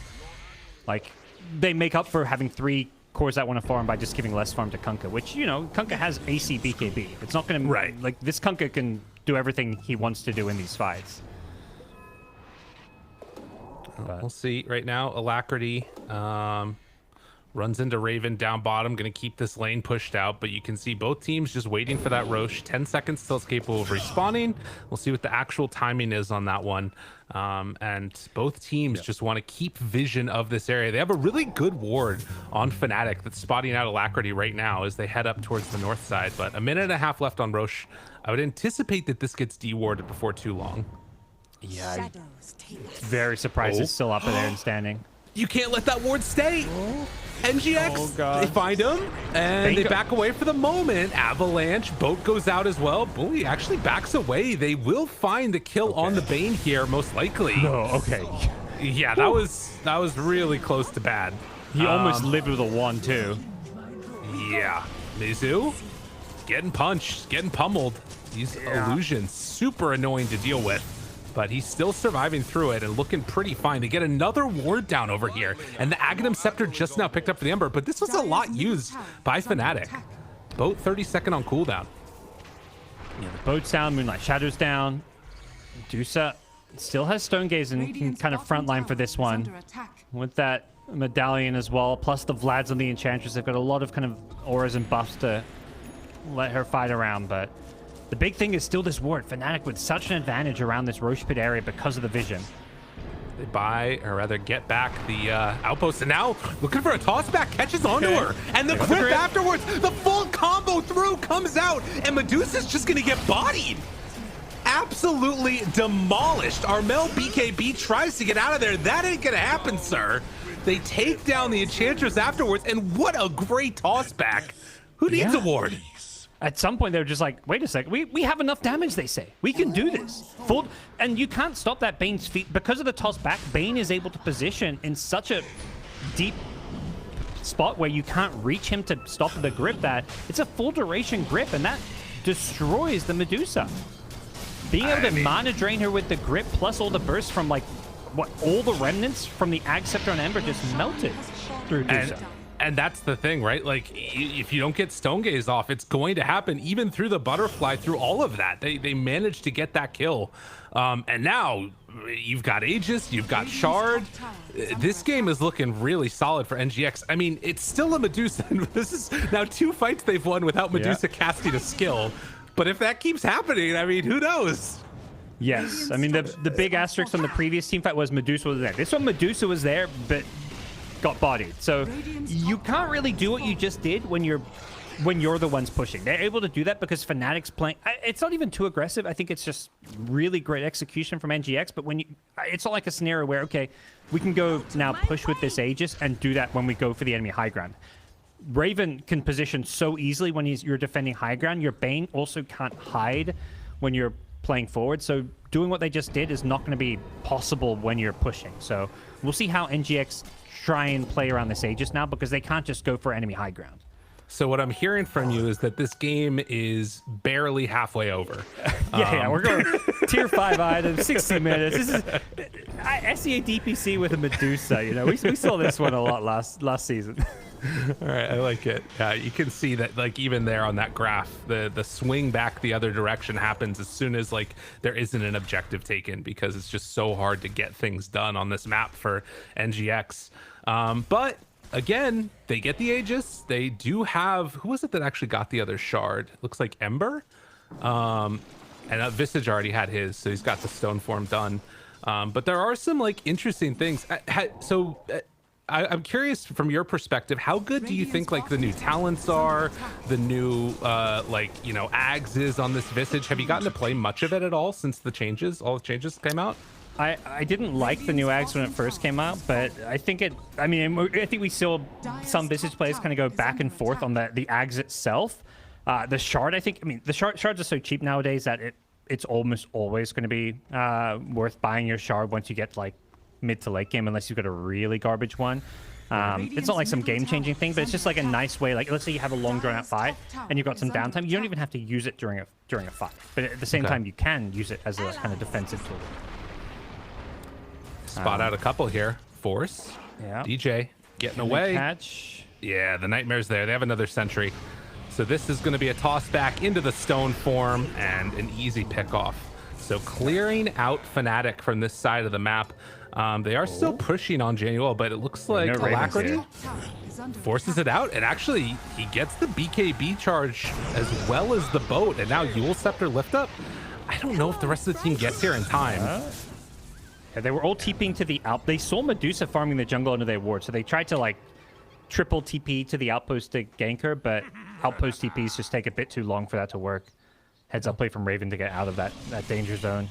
Like, they make up for having 3 cores that want to farm by just giving less farm to Kunkka, which, you know, Kunkka has AC BKB. It's not going to... Right. Like, this Kunkka can do everything he wants to do in these fights. We'll see. Right now, Alacrity runs into Raven down bottom, going to keep this lane pushed out, but you can see both teams just waiting for that Roche. 10 seconds till it's capable of respawning. We'll see what the actual timing is on that one. And both teams just want to keep vision of this area. They have a really good ward on Fnatic that's spotting out Alacrity right now as they head up towards the north side, but a minute and a half left on Roche. I would anticipate that this gets de-warded before too long. Yeah, I'm very surprised it's still up there and standing. You can't let that ward stay. NGX, they find him, and they back away for the moment. Avalanche, boat goes out as well. Bully actually backs away. They will find the kill on the Bane here, most likely. No, okay. Yeah, that was really close to bad. He almost lived with a 1, too. Yeah. Mizu, getting punched, getting pummeled. These illusions, super annoying to deal with. But he's still surviving through it and looking pretty fine. They get another ward down over here, and the Aghanim Scepter just now picked up for the Ember, but this was a lot used by Fnatic. Boat 30-second on cooldown. Yeah, the boat's down, Moonlight Shadow's down. Medusa still has Stone Gaze and can kind of frontline for this one. With that medallion as well, plus the Vlads and the Enchantress. They've got a lot of kind of auras and buffs to let her fight around, but the big thing is still this ward. Fnatic with such an advantage around this Roche Pit area because of the vision. They buy, or rather get back the outpost, and now looking for a toss back, catches onto her, and the grip afterwards, the full combo through comes out, and Medusa's just gonna get bodied. Absolutely demolished. Armel BKB tries to get out of there. That ain't gonna happen, sir. They take down the Enchantress afterwards, and what a great toss back. Who needs a ward? At some point, they're just like, wait a second, we have enough damage, they say. We can do this. And you can't stop that Bane's feet. Because of the toss back, Bane is able to position in such a deep spot where you can't reach him to stop the grip that it's a full duration grip, and that destroys the Medusa. Being able to mana drain her with the grip plus all the bursts from, like, what, all the remnants from the Ag Scepter and Ember just melted through Medusa. And that's the thing, right? Like, if you don't get Stone Gaze off, it's going to happen even through the butterfly, through all of that. They managed to get that kill. And now you've got Aegis, you've got Shard. This game is looking really solid for NGX. I mean, it's still a Medusa. This is now 2 fights they've won without Medusa casting a skill. But if that keeps happening, I mean, who knows? Yes. I mean, the big asterisk on the previous team fight was Medusa was there. This one, Medusa was there, but got bodied. So you can't really do what you just did when you're the ones pushing. They're able to do that because Fnatic's playing. It's not even too aggressive. I think it's just really great execution from NGX. But when it's not like a scenario where, okay, we can go now push with this Aegis and do that when we go for the enemy high ground. Raven can position so easily when you're defending high ground. Your Bane also can't hide when you're playing forward. So doing what they just did is not going to be possible when you're pushing. So we'll see how NGX try and play around this Aegis now, because they can't just go for enemy high ground. So what I'm hearing from you is that this game is barely halfway over. Yeah, we're going tier 5 items, 60 minutes. This is SEA DPC with a Medusa. You know, we saw this one a lot last season. All right, I like it. You can see that, like, even there on that graph, the swing back the other direction happens as soon as, like, there isn't an objective taken, because it's just so hard to get things done on this map for NGX. But again, they get the Aegis. They do have, who was it that actually got the other shard? Looks like Ember. And Visage already had his, so he's got the stone form done. But there are some, like, interesting things. I'm curious from your perspective, how good do you think, like, the new talents are, the new like, you know, Ags is on this Visage? Have you gotten to play much of it at all since all the changes came out? I didn't like the new Ags when it first came out, but I think I think we saw some Visage players kind of go back and forth on the Ags itself. The shard, I mean, the shards are so cheap nowadays that it's almost always going to be worth buying your shard once you get like mid to late game, unless you've got a really garbage one. It's not like some game-changing thing, but it's just like a nice way. Like, let's say you have a long drawn-out fight and you've got some downtime. You don't even have to use it during a fight, but at the same time, you can use it as a kind of defensive tool. Spot out a couple here. Force. Yeah. DJ getting away. Catch. Yeah, the Nightmare's there. They have another sentry. So this is going to be a toss back into the stone form and an easy pick off. So clearing out Fnatic from this side of the map. They are still pushing on Januel, but it looks like No Ravens Alacrity here. forces it out. And actually, he gets the BKB charge as well as the boat. And now Yule Scepter lift up. I don't know if the rest of the team gets here in time. Yeah, they were all TPing to the out. They saw Medusa farming the jungle under their ward, so they tried to like triple TP to the outpost to gank her, but outpost TPs just take a bit too long for that to work. Heads up play from Raven to get out of that danger zone.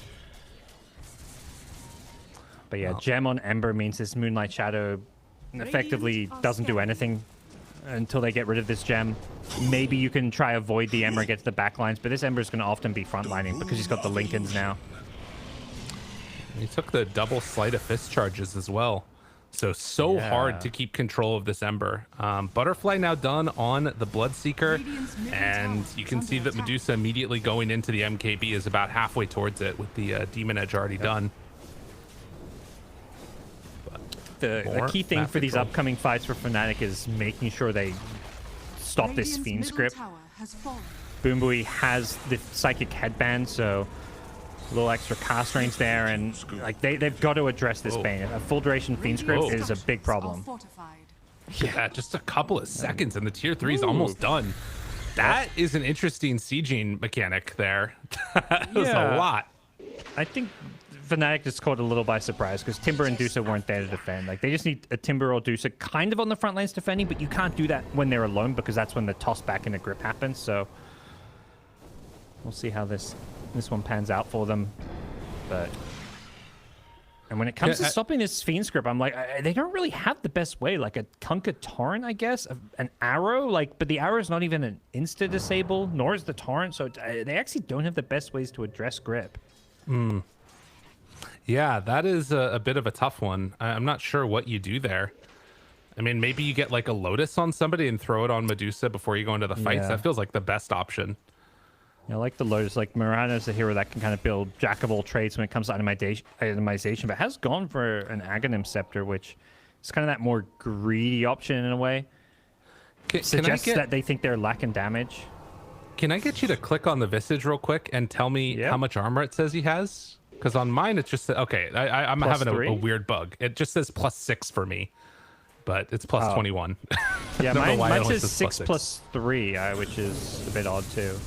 But yeah, Gem on Ember means this Moonlight Shadow effectively doesn't do anything until they get rid of this gem. Maybe you can try avoid the Ember and get to the backlines, but this Ember is going to often be frontlining because he's got the Lincolns now. He took the double sleight of fist charges as well. So hard to keep control of this Ember. Butterfly now done on the Bloodseeker, and you can see that Medusa immediately going into the MKB is about halfway towards it with the Demon Edge already done. The key thing for these control. upcoming fights for Fnatic is making sure they stop this Fiend script. Boombui has the Psychic Headband, so a little extra cast range there, and like they've got to address this Bane. A full duration Fiend script is a big problem. Yeah, just a couple of seconds and the tier 3 is almost done. That is an interesting sieging mechanic there. That was a lot. I think Fnatic just caught a little by surprise because Timber and Dusa weren't there to defend. Like, they just need a Timber or Dusa kind of on the front lines defending, but you can't do that when they're alone because that's when the toss back and the grip happens. So we'll see how this one pans out for them. And when it comes to stopping this Fiend script, I'm like, they don't really have the best way. Like a Kunkka Torrent, I guess, an arrow, but the arrow is not even an insta disable, nor is the Torrent. So they actually don't have the best ways to address grip. Yeah, that is a bit of a tough one. I'm not sure what you do there. I mean, maybe you get like a Lotus on somebody and throw it on Medusa before you go into the fights. Yeah. That feels like the best option. I like the Lotus. Like, Mirana's a hero that can kind of build jack of all trades when it comes to itemization, but has gone for an Aghanim Scepter, which is kind of that more greedy option in a way. Suggests that they think they're lacking damage. Can I get you to click on the Visage real quick and tell me how much armor it says he has? Because on mine, it's just... Okay, I'm having a weird bug. It just says +6 for me, but it's +21. Yeah, mine says 6 + 3, which is a bit odd, too.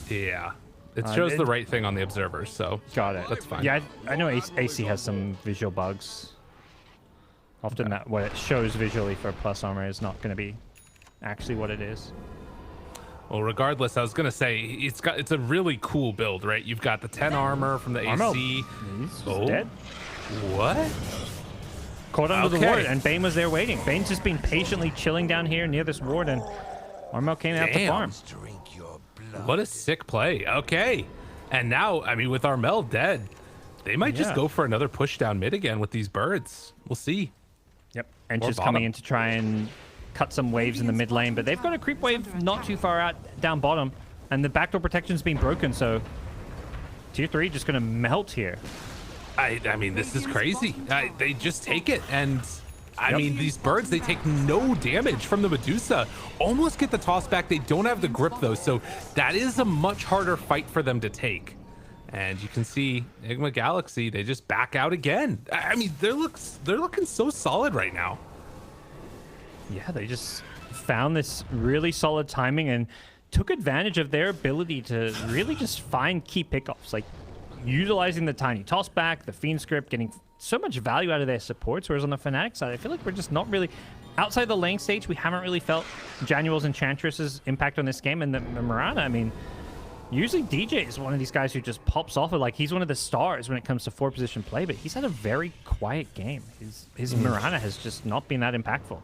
Yeah. It shows the right thing on the observers, so... Got it. That's fine. Yeah, I know AC has some visual bugs. Often that what it shows visually for plus armor is not going to be actually what it is. Well, regardless, I was gonna say it's a really cool build, right? You've got the 10 armor from the AC. He's dead. What? Caught under the ward, and Bane was there waiting. Bane's just been patiently chilling down here near this ward, and Armel came out to farm. What a sick play. Okay. And now, I mean, with Armel dead, they might just go for another push down mid again with these birds. We'll see. Yep. And just coming in to try and cut some waves in the mid lane, but they've got a creep wave not too far out down bottom, and the backdoor protection's been broken, so tier 3 just gonna melt here. I mean, this is crazy. They just take it, and I mean, these birds, they take no damage from the Medusa. Almost get the toss back. They don't have the grip though, so that is a much harder fight for them to take. And you can see Nigma Galaxy, they just back out again. I mean, they're looking so solid right now. Yeah, they just found this really solid timing and took advantage of their ability to really just find key pickoffs, like utilizing the tiny toss back, the Fiend script, getting so much value out of their supports. Whereas on the Fnatic side, I feel like we're just not really outside the lane stage. We haven't really felt Januel's Enchantress's impact on this game. And the Mirana, I mean, usually DJ is one of these guys who just pops off. Like, he's one of the stars when it comes to 4-position play, but he's had a very quiet game. His Mirana has just not been that impactful.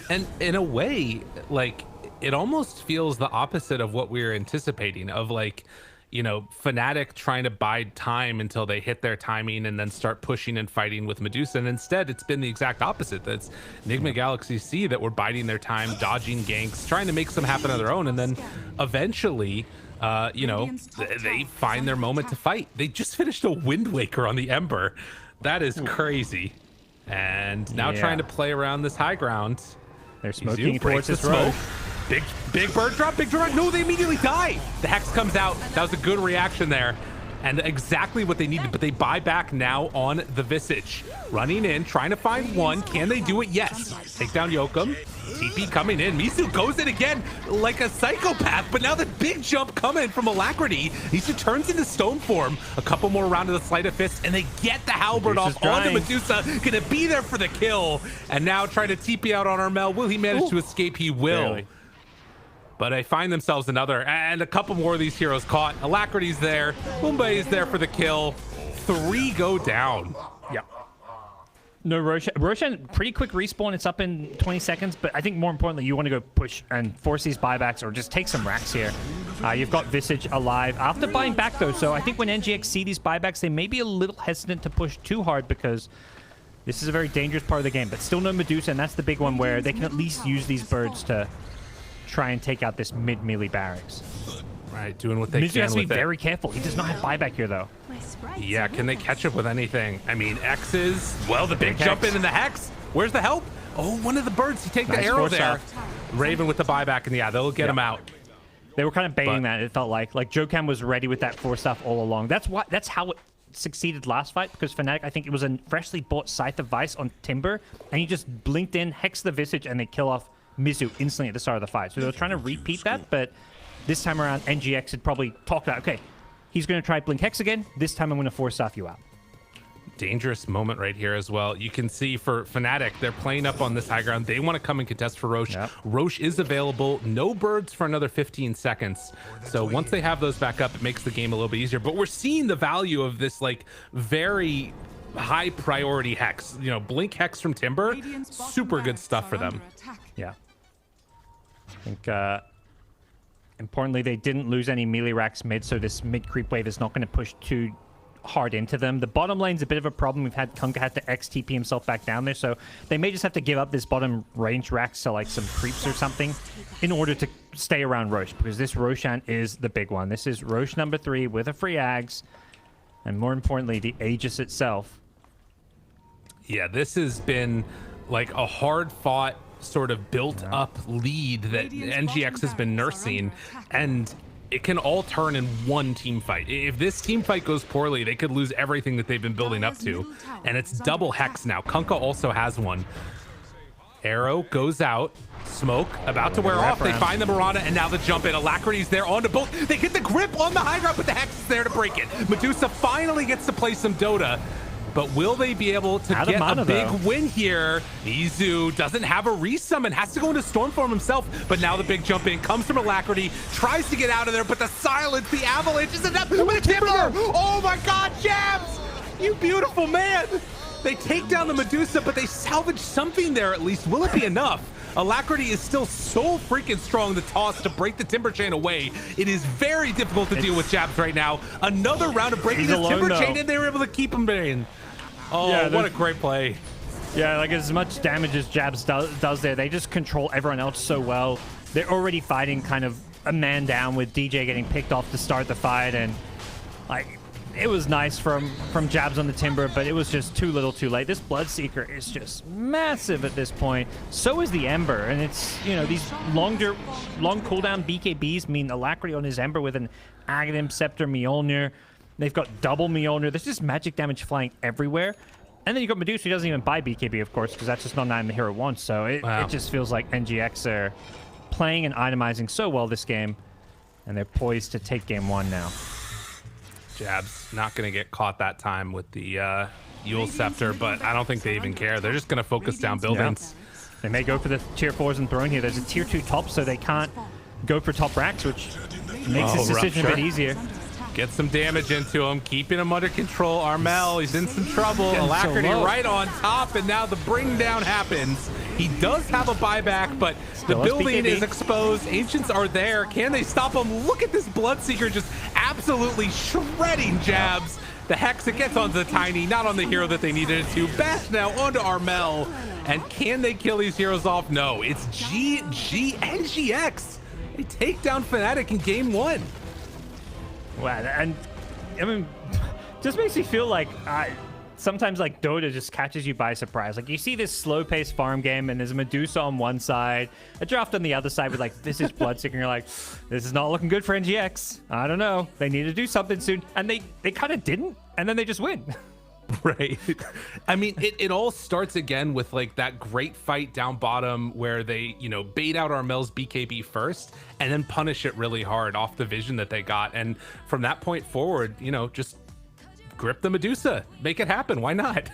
And in a way, like, it almost feels the opposite of what we were anticipating, of like, you know, Fnatic trying to bide time until they hit their timing and then start pushing and fighting with Medusa. And instead, it's been the exact opposite. That's Nigma.SEA that were biding their time, dodging ganks, trying to make some happen on their own. And then eventually, you know, they find their moment to fight. They just finished a Wind Waker on the Ember. That is crazy. And now trying to play around this high ground. They're smoking towards this road. Big bird drop, big drop. No, they immediately die. The Hex comes out. That was a good reaction there. And exactly what they needed, but they buy back now on the Visage. Running in, trying to find one. Can they do it? Yes. Take down Yokum. TP coming in. Mizu goes in again like a psychopath, but now the big jump coming from Alacrity. Mizu turns into stone form. A couple more round of the Sleight of Fist, and they get the halberd off onto Medusa. Gonna be there for the kill. And now trying to TP out on Armel. Will he manage to escape? He will. Barely. But they find themselves another, and a couple more of these heroes caught. Alacrity's there. Mumbai is there for the kill. 3 go down. Yeah. No, Roshan, pretty quick respawn. It's up in 20 seconds, but I think more importantly, you want to go push and force these buybacks or just take some racks here. You've got Visage alive after buying back, though, so I think when NGX see these buybacks, they may be a little hesitant to push too hard because this is a very dangerous part of the game, but still no Medusa, and that's the big one where they can at least use these birds to try and take out this mid-melee barracks. Right, doing what they Mizu can has to be with it. very careful. He does not have buyback here, though. Yeah, can they catch up with anything? I mean, X's, well, the big jump in the Hex. Where's the help? Oh, one of the birds. He take the arrow there. Raven with the buyback, and yeah, they'll get him out. They were kind of baiting that, it felt like. Like, Jokam was ready with that force stuff all along. That's how it succeeded last fight, because Fnatic, I think it was a freshly bought Scythe of Vice on Timber, and he just blinked in, hexed the Visage, and they kill off Mizu instantly at the start of the fight. So they were trying to repeat that, but this time around, NGX had probably talked about, okay, he's going to try Blink Hex again. This time I'm going to force stuff you out. Dangerous moment right here as well. You can see for Fnatic, they're playing up on this high ground. They want to come and contest for Roche. Yep. Roche is available. No birds for another 15 seconds. So once they have those back up, it makes the game a little bit easier. But we're seeing the value of this, like, very high priority Hex. You know, Blink Hex from Timber, super good stuff for them. Yeah. I think, importantly, they didn't lose any melee racks mid, so this mid creep wave is not going to push too hard into them. The bottom lane's a bit of a problem. We've had Kunkka had to XTP himself back down there, so they may just have to give up this bottom range racks to like some creeps or something in order to stay around Roche, because this Roshan is the big one. This is Roche number 3 with a free Ags, and more importantly, the Aegis itself. Yeah, this has been like a hard-fought, sort of built-up lead that NGX has been nursing, and it can all turn in one team fight. If this team fight goes poorly, they could lose everything that they've been building up to, and it's double Hex now. Kunkka also has one. Arrow goes out. Smoke about to wear off. They find the Mirana, and now the jump in. Alacrity's there onto both. They get the grip on the high ground, but the Hex is there to break it. Medusa finally gets to play some Dota. But will they be able to get a big win here? Mizu doesn't have a resummon, has to go into Stormform himself, but now the big jump in comes from Alacrity, tries to get out of there, but the silence, the avalanche is enough with a Timber! Oh my god, Jabs! You beautiful man! They take down the Medusa, but they salvage something there at least. Will it be enough? Alacrity is still so freaking strong, the toss to break the Timber Chain away. It is very difficult to deal with Jabs right now. Another round of breaking this Timber Chain, and they were able to keep him in. Oh, yeah, what a great play. Yeah, like as much damage as Jabs does there, they just control everyone else so well. They're already fighting kind of a man down with DJ getting picked off to start the fight, and like it was nice from Jabs on the Timber, but it was just too little too late. This Bloodseeker is just massive at this point. So is the Ember, and it's, you know, these long cooldown BKBs mean Alacrity on his Ember with an Aghanim, Scepter, Mjolnir. They've got double Mjolnir. There's just magic damage flying everywhere. And then you've got Medusa, who doesn't even buy BKB, of course, because that's just not an item the hero wants. So it just feels like NGX are playing and itemizing so well this game. And they're poised to take game 1 now. Jabs not going to get caught that time with the Yule Scepter, but I don't think they even care. They're just going to focus down buildings. Yeah. They may go for the tier 4s and throne here. There's a tier 2 top, so they can't go for top racks, which makes this decision a bit easier. Get some damage into him, keeping him under control. Armel, he's in some trouble. Alacrity right on top, and now the bring down happens. He does have a buyback, but the Still building SPKB. is exposed. Ancients are there. Can they stop him? Look at this Bloodseeker just absolutely shredding jabs. The Hex, it gets onto the Tiny, not on the hero that they needed it to. Bash now onto Armel. And can they kill these heroes off? No, it's NGX. They take down Fnatic in game 1. Wow, and I mean, just makes me feel like sometimes like Dota just catches you by surprise. Like you see this slow-paced farm game, and there's a Medusa on one side, a draft on the other side with like Visage Bloodseeker, and you're like, this is not looking good for NGX. I don't know. They need to do something soon, and they kind of didn't, and then they just win. Right. I mean, it all starts again with like that great fight down bottom where they, you know, bait out Armel's BKB first and then punish it really hard off the vision that they got. And from that point forward, you know, just grip the Medusa, make it happen. Why not?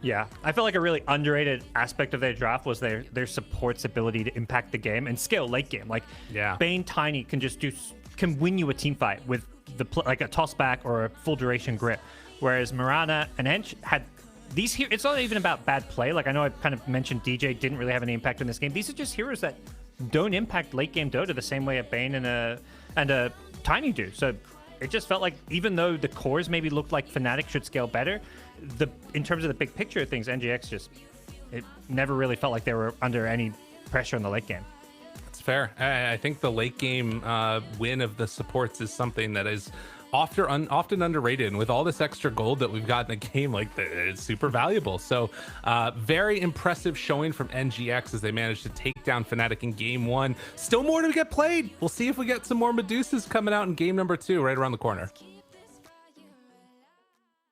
Yeah, I feel like a really underrated aspect of their draft was their support's ability to impact the game and scale late game. Like, yeah, Bane Tiny can win you a team fight with like a toss back or a full duration grip. Whereas Mirana and Ench had these here. It's not even about bad play. Like I know I kind of mentioned DJ didn't really have any impact in this game. These are just heroes that don't impact late game Dota the same way a Bane and a Tiny do. So it just felt like even though the cores maybe looked like Fnatic should scale better, in terms of the big picture of things, NGX it never really felt like they were under any pressure in the late game. It's fair. I think the late game win of the supports is something that is often underrated, and with all this extra gold that we've got in the game, like it's super valuable. So very impressive showing from NGX as they managed to take down Fnatic in game 1. Still more to get played. We'll see if we get some more Medusas coming out in game number 2 right around the corner.